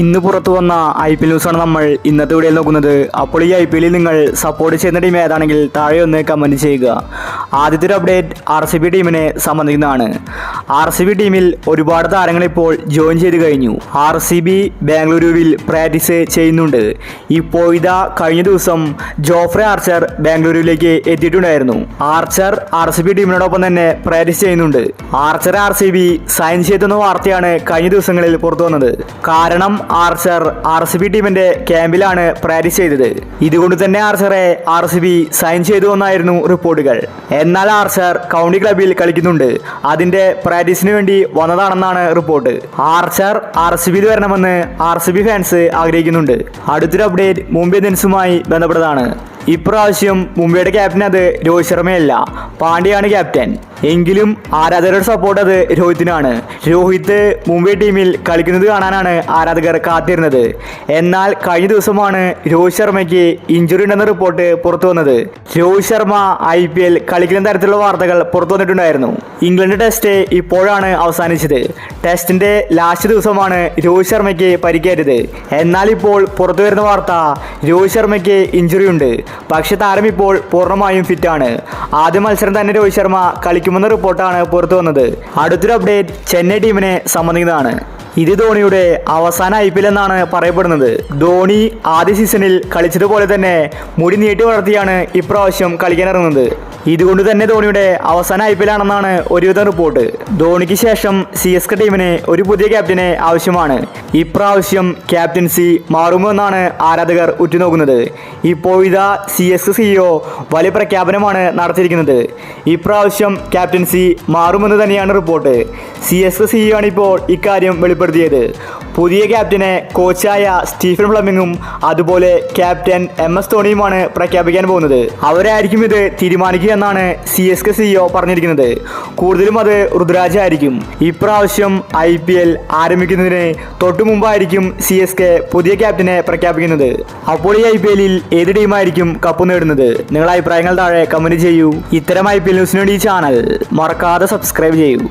ഇന്ന് പുറത്തു വന്ന IPL ന്യൂസാണ് നമ്മൾ ഇന്നത്തെ വീഡിയോയിൽ നോക്കുന്നത്. അപ്പോൾ ഈ IPL നിങ്ങൾ സപ്പോർട്ട് ചെയ്യുന്ന ടീം ഏതാണെങ്കിൽ താഴെ ഒന്ന് കമൻറ്റ് ചെയ്യുക. ആദ്യത്തെ ഒരു അപ്ഡേറ്റ് RCB ടീമിനെ സംബന്ധിക്കുന്നതാണ്. RCB ടീമിൽ ഒരുപാട് താരങ്ങൾ ഇപ്പോൾ ജോയിൻ ചെയ്ത് കഴിഞ്ഞു. RCB ബാംഗ്ലൂരുവിൽ പ്രാക്ടീസ് ചെയ്യുന്നുണ്ട്. ഇപ്പോൾ ഇതാ കഴിഞ്ഞ ദിവസം ജോഫ്രെ ആർച്ചർ ബാംഗ്ലൂരുവിലേക്ക് എത്തിയിട്ടുണ്ടായിരുന്നു. ആർച്ചർ RCB ടീമിനോടൊപ്പം തന്നെ പ്രാക്ടീസ് ചെയ്യുന്നുണ്ട്. ആർച്ചർ RCB സൈൻ ചെയ്തെന്ന വാർത്തയാണ് കഴിഞ്ഞ ദിവസങ്ങളിൽ പുറത്തു വന്നത്. കാരണം ആർച്ചർ RCB ടീമിന്റെ ക്യാമ്പിലാണ് പ്രാക്ടീസ് ചെയ്തത്. ഇതുകൊണ്ട് തന്നെ ആർച്ചറെ RCB സൈൻ ചെയ്തു എന്നായിരുന്നു റിപ്പോർട്ടുകൾ. എന്നാൽ ആർച്ചർ കൗണ്ടി ക്ലബിൽ കളിക്കുന്നുണ്ട്. അതിന്റെ പ്രാക്ടീസിന് വേണ്ടി വന്നതാണെന്നാണ് റിപ്പോർട്ട്. ആർച്ചർ RCBയിൽ വരണമെന്ന് RCB ഫാൻസ് ആഗ്രഹിക്കുന്നുണ്ട്. അടുത്തൊരു അപ്ഡേറ്റ് മുംബൈ ഇന്ത്യൻസുമായി ബന്ധപ്പെട്ടതാണ്. ഇപ്രാവശ്യം മുംബൈയുടെ ക്യാപ്റ്റൻ അത് രോഹിത് ശർമ്മയല്ല, പാണ്ഡ്യയാണ് ക്യാപ്റ്റൻ. എങ്കിലും ആരാധകരുടെ സപ്പോർട്ട് അത് രോഹിത്തിനാണ്. രോഹിത് മുംബൈ ടീമിൽ കളിക്കുന്നത് കാണാനാണ് ആരാധകർ കാത്തിരുന്നത്. എന്നാൽ കഴിഞ്ഞ ദിവസമാണ് രോഹിത് ശർമ്മയ്ക്ക് ഇഞ്ചുറി ഉണ്ടെന്ന റിപ്പോർട്ട് പുറത്തു വന്നത്. രോഹിത് ശർമ്മ IPL കളിക്കുന്ന തരത്തിലുള്ള വാർത്തകൾ പുറത്തു വന്നിട്ടുണ്ടായിരുന്നു. ഇംഗ്ലണ്ട് ടെസ്റ്റ് ഇപ്പോഴാണ് അവസാനിച്ചത്. ടെസ്റ്റിന്റെ ലാസ്റ്റ് ദിവസമാണ് രോഹിത് ശർമ്മയ്ക്ക് പരിക്കേറ്റത്. എന്നാൽ ഇപ്പോൾ പുറത്തു വരുന്ന വാർത്ത രോഹിത് ശർമ്മയ്ക്ക് ഇഞ്ചുറി ഉണ്ട്. പക്ഷെ താരം ഇപ്പോൾ പൂർണ്ണമായും ഫിറ്റാണ്. ആദ്യ മത്സരം തന്നെ രോഹിത് ശർമ്മ കളിക്കുമെന്ന റിപ്പോർട്ടാണ് പുറത്തു വന്നത്. അടുത്തൊരു അപ്ഡേറ്റ് ചെന്നൈ ടീമിനെ സംബന്ധിക്കുന്നതാണ്. ഇത് ധോണിയുടെ അവസാന IPL എന്നാണ് പറയപ്പെടുന്നത്. ധോണി ആദ്യ സീസണിൽ കളിച്ചതുപോലെ തന്നെ മുടി നീട്ടി വളർത്തിയാണ് ഇപ്രാവശ്യം കളിക്കാനിറങ്ങുന്നത്. ഇതുകൊണ്ട് തന്നെ ധോണിയുടെ അവസാന IPL ആണെന്നാണ് ഒരുവിധം റിപ്പോർട്ട്. ധോണിക്ക് ശേഷം CSK ടീമിന് ഒരു പുതിയ ക്യാപ്റ്റനെ ആവശ്യമാണ്. ഇപ്രാവശ്യം ക്യാപ്റ്റൻസി മാറുമോ എന്നാണ് ആരാധകർ ഉറ്റുനോക്കുന്നത്. ഇപ്പോൾ ഇതാ CSK CEO വലിയ പ്രഖ്യാപനമാണ് നടത്തിയിരിക്കുന്നത്. ഇപ്രാവശ്യം ക്യാപ്റ്റൻസി മാറുമെന്ന് തന്നെയാണ് റിപ്പോർട്ട്. CSK CEO ആണ് ഇപ്പോൾ ഇക്കാര്യം വെളിപ്പെടുത്തിയത്. പുതിയ ക്യാപ്റ്റനെ കോച്ചായ സ്റ്റീഫൻ ഫ്ലെമിങ്ങും അതുപോലെ ക്യാപ്റ്റൻ MS ധോണിയുമാണ് പ്രഖ്യാപിക്കാൻ പോകുന്നത്. അവരായിരിക്കും ഇത് തീരുമാനിക്കുക എന്നാണ് CSK CEO പറഞ്ഞിരിക്കുന്നത്. കൂടുതലും അത് ഋതുരാജ് ആയിരിക്കും. ഇപ്രാവശ്യം IPL ആരംഭിക്കുന്നതിന് തൊട്ടു മുമ്പായിരിക്കും CSK പുതിയ ക്യാപ്റ്റനെ പ്രഖ്യാപിക്കുന്നത്. അപ്പോൾ ഈ IPLൽ ഏത് ടീമായിരിക്കും കപ്പ് നേടുന്നത്? നിങ്ങളുടെ അഭിപ്രായങ്ങൾ താഴെ കമന്റ് ചെയ്യൂ. ഇത്തരം IPL ന്യൂസിന് വേണ്ടി ഈ ചാനൽ മറക്കാതെ സബ്സ്ക്രൈബ് ചെയ്യൂ.